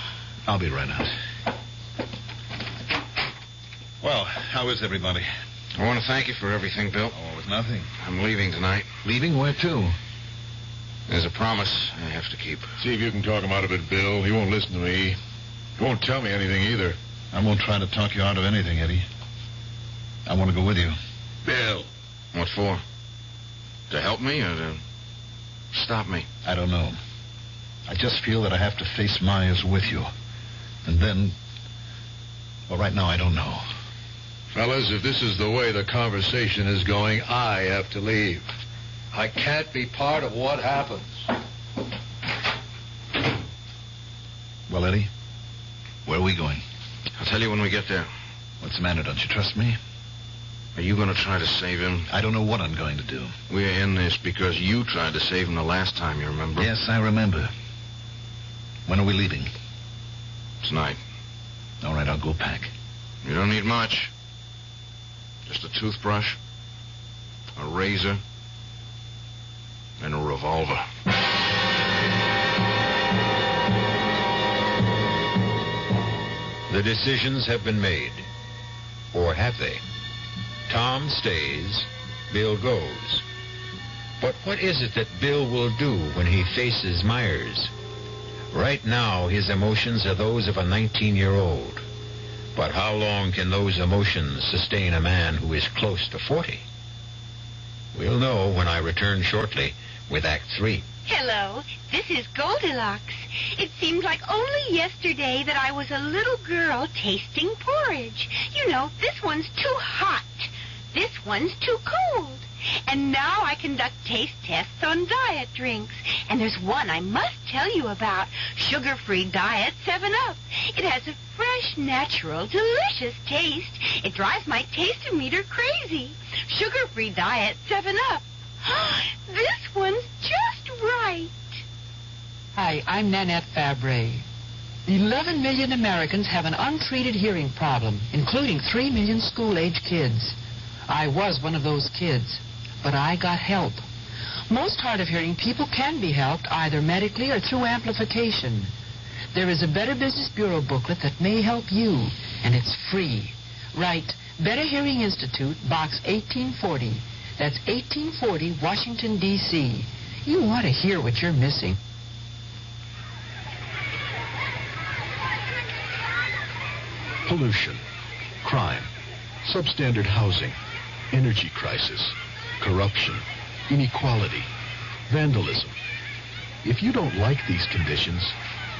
I'll be right out. Well, how is everybody? I want to thank you for everything, Bill. Oh, it was nothing. I'm leaving tonight. Leaving? Where to? There's a promise I have to keep. See if you can talk him out of it, Bill. He won't listen to me. He won't tell me anything either. I won't try to talk you out of anything, Eddie. I want to go with you. Bill. What for? To help me or to stop me? I don't know. I just feel that I have to face Myers with you. And then... Well, right now, I don't know. Fellas, if this is the way the conversation is going, I have to leave. I can't be part of what happens. Well, Eddie, where are we going? I'll tell you when we get there. What's the matter? Don't you trust me? Are you going to try to save him? I don't know what I'm going to do. We're in this because you tried to save him the last time, you remember? Yes, I remember. When are we leaving? Tonight. All right, I'll go pack. You don't need much. Just a toothbrush, a razor, and a revolver. The decisions have been made. Or have they? Tom stays, Bill goes. But what is it that Bill will do when he faces Myers? Right now, his emotions are those of a 19-year-old. But how long can those emotions sustain a man who is close to 40? We'll know when I return shortly with Act 3. Hello, this is Goldilocks. It seemed like only yesterday that I was a little girl tasting porridge. You know, this one's too hot. This one's too cold. And now I conduct taste tests on diet drinks. And there's one I must tell you about. Sugar-free diet 7-Up. It has a fresh, natural, delicious taste. It drives my taste-o-meter crazy. Sugar-free diet 7-Up. This one's just right. Hi, I'm Nanette Fabre. 11 million Americans have an untreated hearing problem, including 3 million school-age kids. I was one of those kids, but I got help. Most hard of hearing people can be helped either medically or through amplification. There is a Better Business Bureau booklet that may help you, and it's free. Write Better Hearing Institute, Box 1840. That's 1840, Washington, D.C. You want to hear what you're missing. Pollution, crime, substandard housing, energy crisis, corruption, inequality, vandalism. If you don't like these conditions,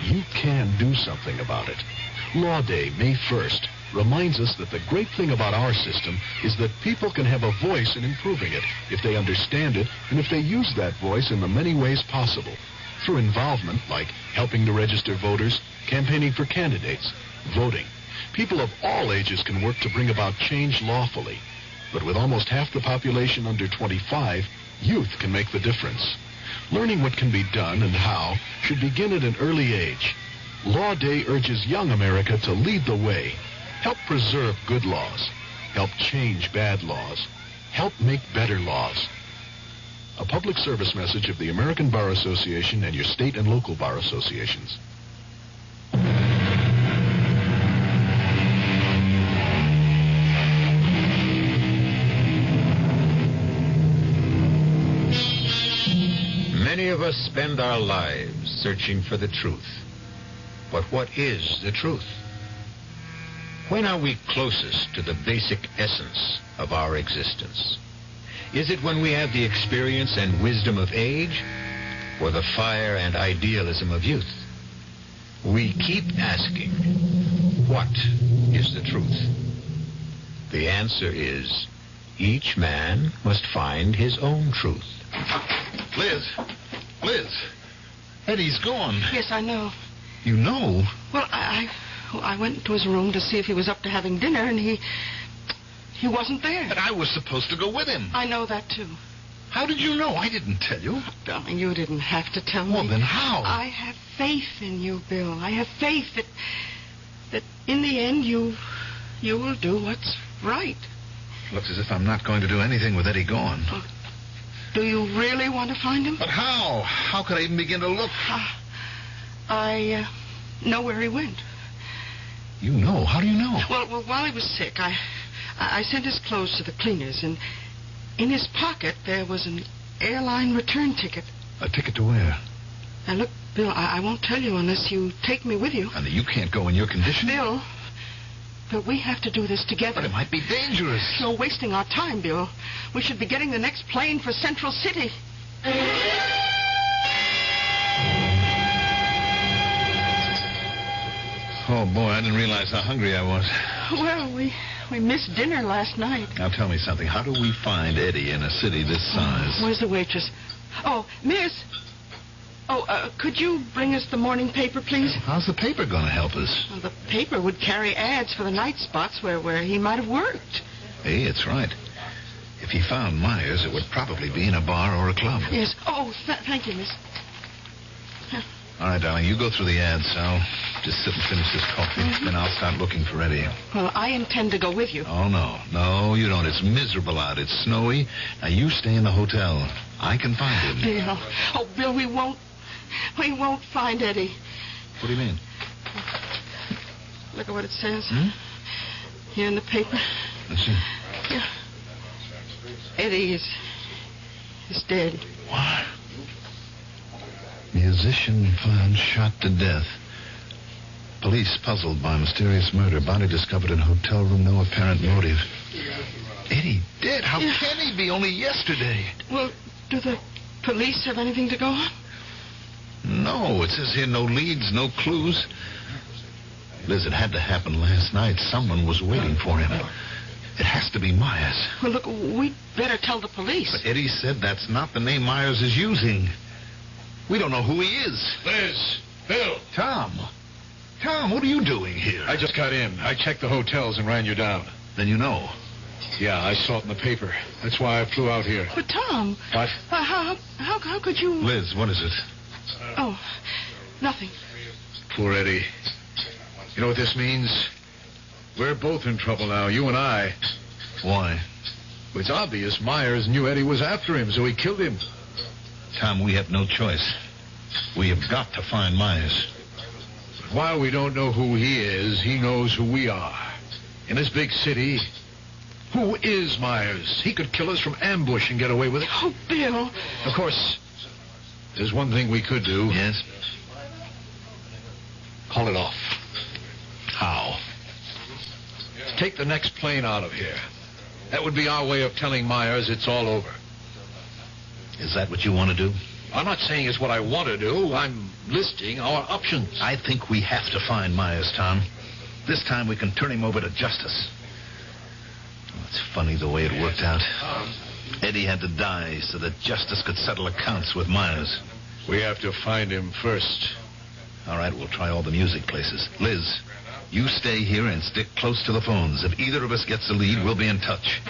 you can do something about it. Law Day, May 1st, reminds us that the great thing about our system is that people can have a voice in improving it if they understand it and if they use that voice in the many ways possible. Through involvement like helping to register voters, campaigning for candidates, voting. People of all ages can work to bring about change lawfully. But with almost half the population under 25, youth can make the difference. Learning what can be done and how should begin at an early age. Law Day urges young America to lead the way. Help preserve good laws. Help change bad laws. Help make better laws. A public service message of the American Bar Association and your state and local bar associations. Many of us spend our lives searching for the truth. But what is the truth? When are we closest to the basic essence of our existence? Is it when we have the experience and wisdom of age, or the fire and idealism of youth? We keep asking, what is the truth? The answer is, each man must find his own truth. Liz, Eddie's gone. Yes, I know. You know? Well, I went to his room to see if he was up to having dinner, and he wasn't there. But I was supposed to go with him. I know that, too. How did you know? I didn't tell you. Darling, you didn't have to tell me. Well, then how? I have faith in you, Bill. I have faith that in the end you will do what's right. Looks as if I'm not going to do anything with Eddie gone. Well, do you really want to find him? But how? How could I even begin to look? I know where he went. You know? How do you know? Well, while he was sick, I sent his clothes to the cleaners, and in his pocket there was an airline return ticket. A ticket to where? Now, look, Bill, I won't tell you unless you take me with you. Honey, you can't go in your condition. Bill, we have to do this together. But it might be dangerous. You're wasting our time, Bill. We should be getting the next plane for Central City. Oh, boy, I didn't realize how hungry I was. Well, we missed dinner last night. Now, tell me something. How do we find Eddie in a city this size? Where's the waitress? Oh, miss. Oh, could you bring us the morning paper, please? How's the paper going to help us? Well, the paper would carry ads for the night spots where he might have worked. Hey, it's right. If he found Myers, it would probably be in a bar or a club. Yes. Oh, thank you, miss. All right, darling, you go through the ads. I'll just sit and finish this coffee. Then I'll start looking for Eddie. Well, I intend to go with you. Oh, no. No, you don't. It's miserable out. It's snowy. Now, you stay in the hotel. I can find him. Bill. Oh, Bill, we won't find Eddie. What do you mean? Look at what it says. Here in the paper. Let's see. Yeah. Eddie is dead. What? Musician found shot to death. Police puzzled by mysterious murder. Body discovered in hotel room. No apparent motive. Eddie dead? How can he be? Only yesterday. Well, do the police have anything to go on? No, it says here no leads, no clues. Liz, it had to happen last night. Someone was waiting for him. It has to be Myers. Well, look, we'd better tell the police. But Eddie said that's not the name Myers is using. We don't know who he is. Liz, Bill. Tom, what are you doing here? I just got in. I checked the hotels and ran you down. Then you know. Yeah, I saw it in the paper. That's why I flew out here. But, Tom... What? How could you... Liz, what is it? Oh, nothing. poor Eddie. You know what this means? We're both in trouble now, you and I. Why? It's obvious Myers knew Eddie was after him, so he killed him. Tom, we have no choice. We have got to find Myers. But while we don't know who he is, he knows who we are. In this big city, who is Myers? He could kill us from ambush and get away with it. Oh, Bill. Of course, there's one thing we could do. Yes? Call it off. How? Take the next plane out of here. That would be our way of telling Myers it's all over. Is that what you want to do? I'm not saying it's what I want to do. I'm listing our options. I think we have to find Myers, Tom. This time we can turn him over to justice. Oh, it's funny the way it worked out. Eddie had to die so that justice could settle accounts with Myers. We have to find him first. All right, we'll try all the music places. Liz, you stay here and stick close to the phones. If either of us gets a lead, we'll be in touch.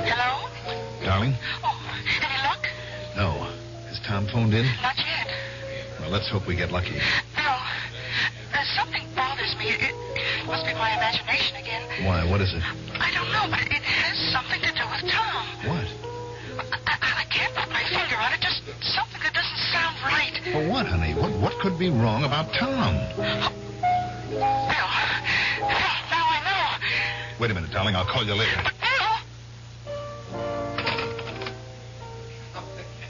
Hello? Darling? Oh, any luck? No. Has Tom phoned in? Not yet. Well, let's hope we get lucky. Bill, something bothers me. It must be my imagination again. Why? What is it? I don't know, but it has something to do with Tom. What? I can't put my finger on it. Just something that doesn't sound right. Well, what, honey? What could be wrong about Tom? Bill, now I know. Wait a minute, darling. I'll call you later.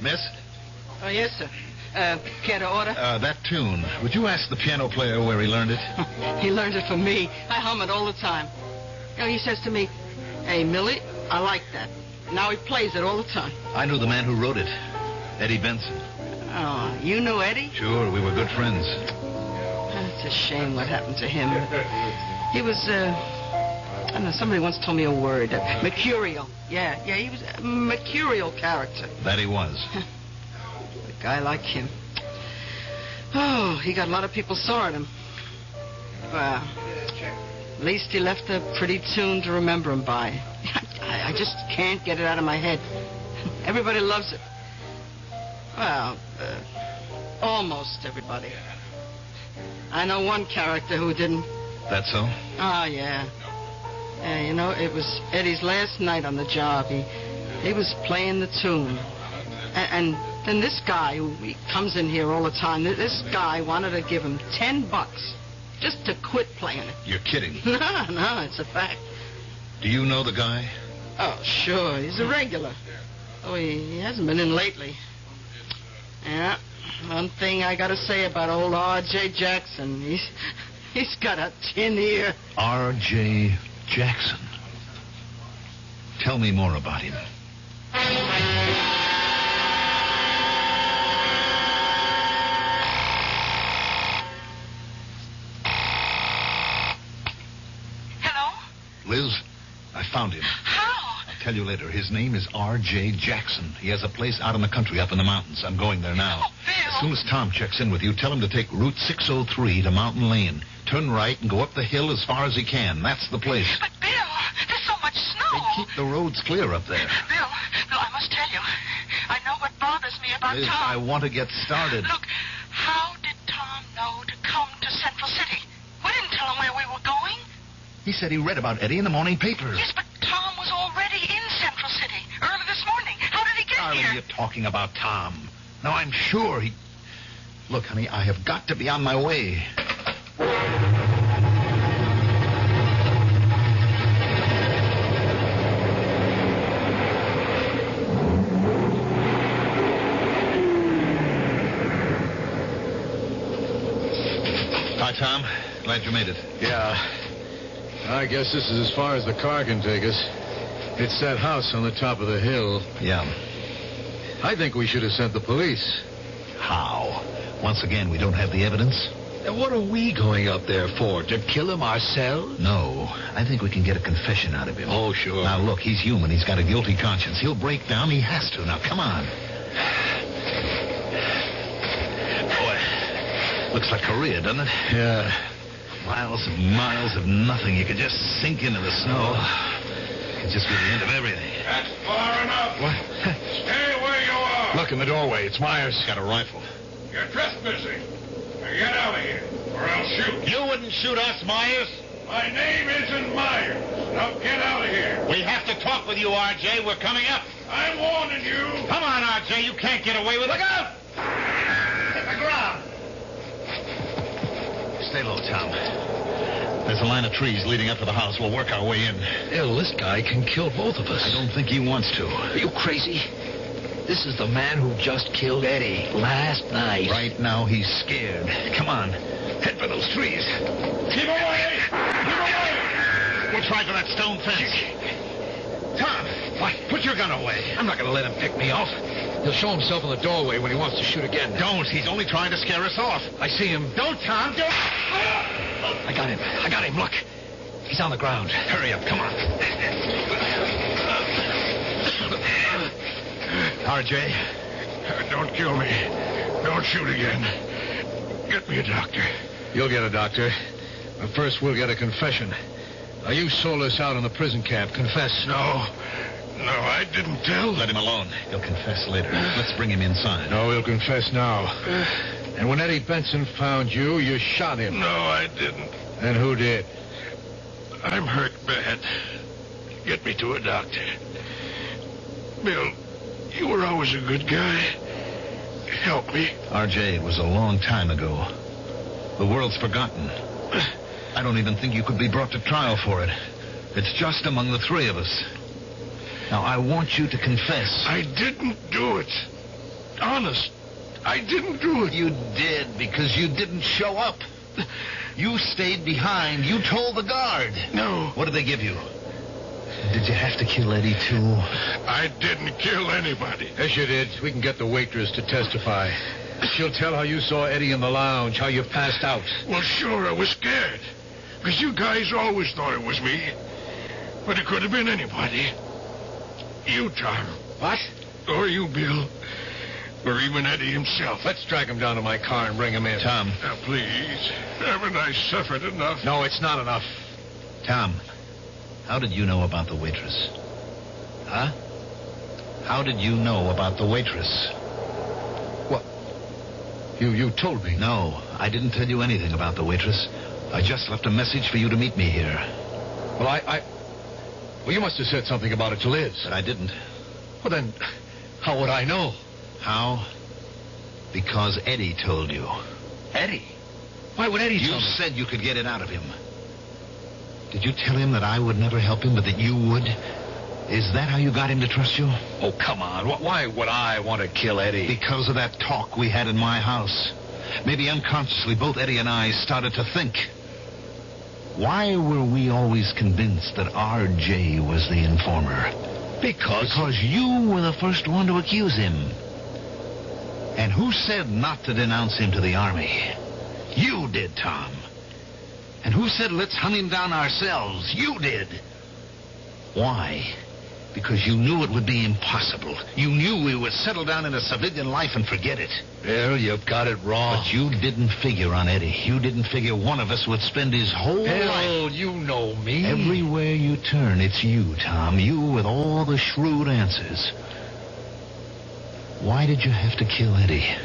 Miss? Oh, yes, sir. Care to order? That tune. Would you ask the piano player where he learned it? He learned it from me. I hum it all the time. You know, he says to me, "Hey, Millie, I like that." Now he plays it all the time. I knew the man who wrote it. Eddie Benson. Oh, you knew Eddie? Sure, we were good friends. It's a shame what happened to him. He was, I don't know, somebody once told me a word. Mercurial. Yeah, he was a mercurial character. That he was. A guy like him. Oh, he got a lot of people sore at him. Well, at least he left a pretty tune to remember him by. I just can't get it out of my head. Everybody loves it. Well, almost everybody. I know one character who didn't. That so? Oh, yeah. Yeah, you know, it was Eddie's last night on the job. He was playing the tune. And then this guy, who he comes in here all the time, this guy wanted to give him $10 just to quit playing it. You're kidding. No, it's a fact. Do you know the guy? Oh, sure. He's a regular. Oh, he hasn't been in lately. Yeah. One thing I got to say about old R.J. Jackson, he's got a tin ear. R.J. Jackson. Tell me more about him. Hello? Liz, I found him. How? I'll tell you later. His name is R.J. Jackson. He has a place out in the country up in the mountains. I'm going there now. Oh, Bill. As soon as Tom checks in with you, tell him to take Route 603 to Mountain Lane. Turn right and go up the hill as far as he can. That's the place. But, Bill, there's so much snow. They keep the roads clear up there. Bill, I must tell you, I know what bothers me about Liz, Tom. I want to get started. Look, how did Tom know to come to Central City? We didn't tell him where we were going. He said he read about Eddie in the morning papers. Yes, but Tom was already in Central City early this morning. How did he get Darling, here? you're talking about Tom. Now, I'm sure he... Look, honey, I have got to be on my way. Hi, Tom. Glad you made it. Yeah. I guess this is as far as the car can take us. It's that house on the top of the hill. Yeah. I think we should have sent the police. How? Once again, we don't have the evidence? And what are we going up there for? To kill him ourselves? No. I think we can get a confession out of him. Oh, sure. Now, look, he's human. He's got a guilty conscience. He'll break down. He has to. Now, come on. Boy, looks like Korea, doesn't it? Yeah. Miles and miles of nothing. You could just sink into the snow. It could just be the end of everything. That's far enough. What? Stay where you are. Look in the doorway. It's Myers. Got a rifle. You're trespassing. Now get out of here, or I'll shoot. You wouldn't shoot us, Myers. My name isn't Myers. Now get out of here. We have to talk with you, R.J. We're coming up. I'm warning you. Come on, R.J. You can't get away with it. Look out! Hit the ground. Stay low, Tom. There's a line of trees leading up to the house. We'll work our way in. Hell, this guy can kill both of us. I don't think he wants to. Are you crazy? This is the man who just killed Eddie last night. Right now, he's scared. Come on. Head for those trees. Keep away! Keep away! We'll try for that stone fence. Tom, what? Put your gun away. I'm not going to let him pick me off. He'll show himself in the doorway when he wants to shoot again. Don't. He's only trying to scare us off. I see him. Don't, Tom. Don't. I got him. I got him. Look. He's on the ground. Hurry up. Come on. R.J. Don't kill me. Don't shoot again. Get me a doctor. You'll get a doctor. But first, we'll get a confession. Now, you sold us out in the prison camp. Confess. No, I didn't tell. Let him alone. He'll confess later. Let's bring him inside. No, he'll confess now. And when Eddie Benson found you, you shot him. No, I didn't. Then who did? I'm hurt bad. Get me to a doctor. Bill, you were always a good guy. Help me. R.J., it was a long time ago. The world's forgotten. I don't even think you could be brought to trial for it. It's just among the three of us. Now, I want you to confess. I didn't do it. Honest, I didn't do it. You did, because you didn't show up. You stayed behind. You told the guard. No. What did they give you? Did you have to kill Eddie, too? I didn't kill anybody. Yes, you did. We can get the waitress to testify. She'll tell how you saw Eddie in the lounge, how you passed out. Well, sure, I was scared. Because you guys always thought it was me. But it could have been anybody. You, Tom. What? Or you, Bill. Or even Eddie himself. Let's drag him down to my car and bring him in. Tom. Now, please. Haven't I suffered enough? No, it's not enough. Tom, how did you know about the waitress? Huh? How did you know about the waitress? What? You told me. No, I didn't tell you anything about the waitress. I just left a message for you to meet me here. Well, Well, you must have said something about it to Liz. But I didn't. Well, then, how would I know? How? Because Eddie told you. Eddie? Why would Eddie tell me? You said you could get it out of him. Did you tell him that I would never help him, but that you would? Is that how you got him to trust you? Oh, come on. Why would I want to kill Eddie? Because of that talk we had in my house. Maybe unconsciously, both Eddie and I started to think. Why were we always convinced that R.J. was the informer? Because you were the first one to accuse him. And who said not to denounce him to the Army? You did, Tom. And who said let's hunt him down ourselves? You did. Why? Because you knew it would be impossible. You knew we would settle down in a civilian life and forget it. Bill, you've got it wrong. But you didn't figure on Eddie. You didn't figure one of us would spend his whole life. Bill, you know me. Everywhere you turn, it's you, Tom. You with all the shrewd answers. Why did you have to kill Eddie?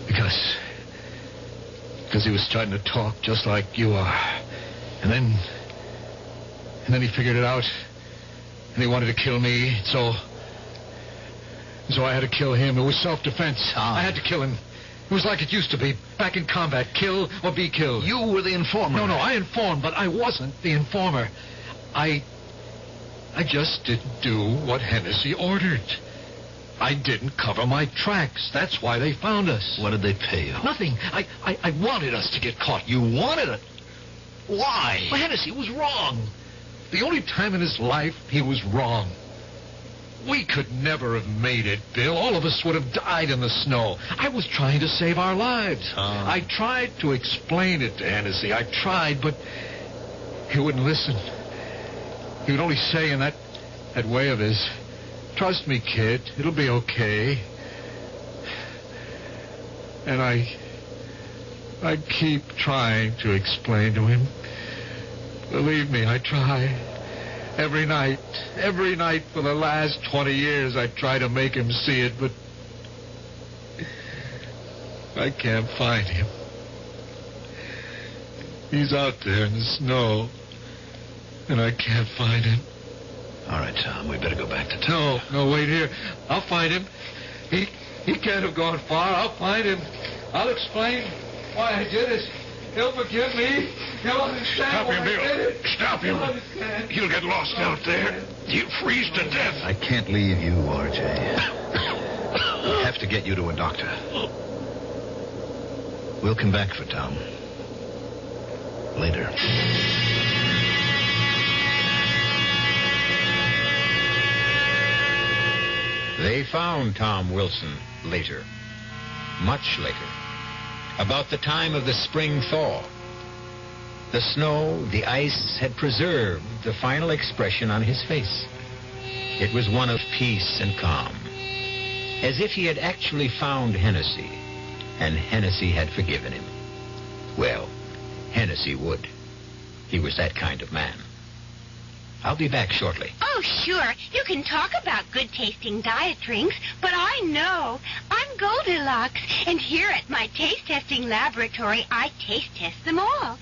Because he was starting to talk just like you are. And then he figured it out. And he wanted to kill me. So I had to kill him. It was self-defense. I had to kill him. It was like it used to be. Back in combat. Kill or be killed. You were the informer. No, I informed, but I wasn't the informer. I just didn't do what Hennessy ordered. I didn't cover my tracks. That's why they found us. What did they pay you? Nothing. I wanted us to get caught. You wanted it? Why? Well, Hennessy was wrong. The only time in his life he was wrong. We could never have made it, Bill. All of us would have died in the snow. I was trying to save our lives. I tried to explain it to Hennessy. I tried, but he wouldn't listen. He would only say in that way of his, "Trust me, kid. It'll be okay." And I keep trying to explain to him. Believe me, I try. Every night for the last 20 years, I try to make him see it, but I can't find him. He's out there in the snow, and I can't find him. All right, Tom, we better go back to town. No, wait here. I'll find him. He can't have gone far. I'll find him. I'll explain why I did it. He'll forgive me. He'll understand. Stop him, why I did Bill. it. Stop him. He'll understand. He'll get lost out there. He'll freeze to death. I can't leave you, RJ. I have to get you to a doctor. We'll come back for Tom. Later. They found Tom Wilson later, much later, about the time of the spring thaw. The snow, the ice, had preserved the final expression on his face. It was one of peace and calm, as if he had actually found Hennessy, and Hennessy had forgiven him. Well, Hennessy would. He was that kind of man. I'll be back shortly. Oh, sure. You can talk about good-tasting diet drinks, but I know. I'm Goldilocks, and here at my taste-testing laboratory, I taste-test them all.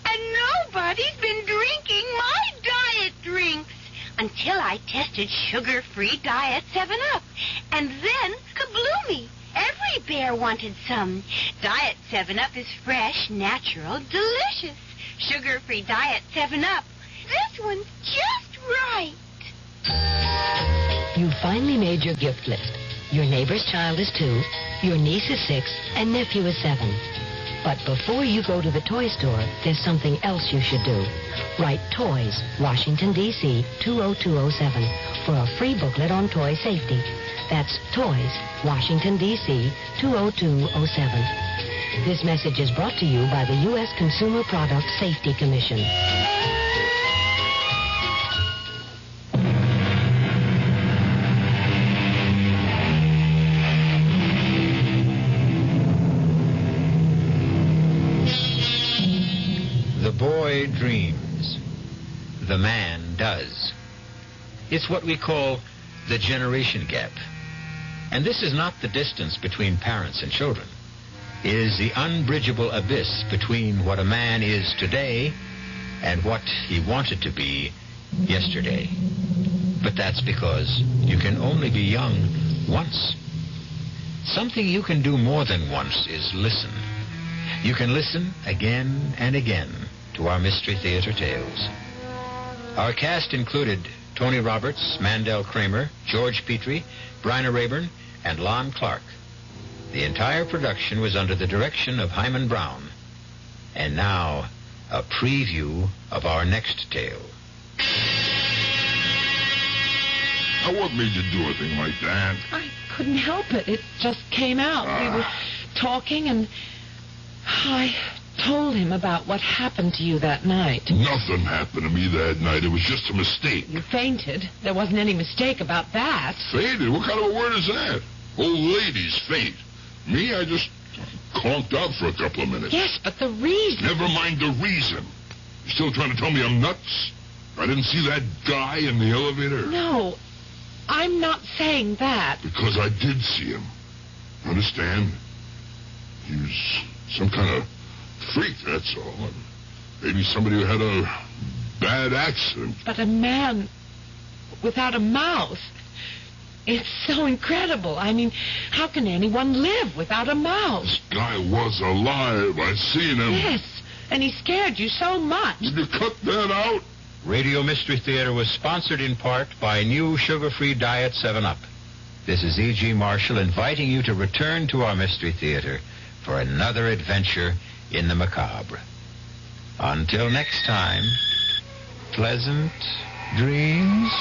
And nobody's been drinking my diet drinks until I tested sugar-free Diet 7-Up. And then, kabloomy! Every bear wanted some. Diet 7-Up is fresh, natural, delicious. Sugar-free Diet 7-Up. This one's just right. You finally made your gift list. Your neighbor's child is 2, your niece is 6, and nephew is 7. But before you go to the toy store, there's something else you should do. Write Toys, Washington, D.C., 20207 for a free booklet on toy safety. That's Toys, Washington, D.C., 20207. This message is brought to you by the U.S. Consumer Product Safety Commission. The boy dreams. The man does. It's what we call the generation gap. And this is not the distance between parents and children. It is the unbridgeable abyss between what a man is today and what he wanted to be yesterday. But that's because you can only be young once. Something you can do more than once is listen. You can listen again and again to our Mystery Theater tales. Our cast included Tony Roberts, Mandel Kramer, George Petrie, Bryna Raeburn, and Lon Clark. The entire production was under the direction of Himan Brown. And now, a preview of our next tale. Now, what made you do a thing like that? I couldn't help it. It just came out. We were talking, and I told him about what happened to you that night. Nothing happened to me that night. It was just a mistake. You fainted. There wasn't any mistake about that. Fainted? What kind of a word is that? Old ladies faint. Me, I just conked out for a couple of minutes. Yes, but the reason... Never mind the reason. You still trying to tell me I'm nuts? I didn't see that guy in the elevator? No, I'm not saying that. Because I did see him. Understand? He was some kind of freak, that's all. And maybe somebody who had a bad accident. But a man without a mouth... It's so incredible. I mean, how can anyone live without a mouth? This guy was alive. I seen him. Yes, and he scared you so much. Did you cut that out? Radio Mystery Theater was sponsored in part by new sugar-free Diet 7-Up. This is E.G. Marshall inviting you to return to our Mystery Theater for another adventure in the macabre. Until next time, pleasant dreams.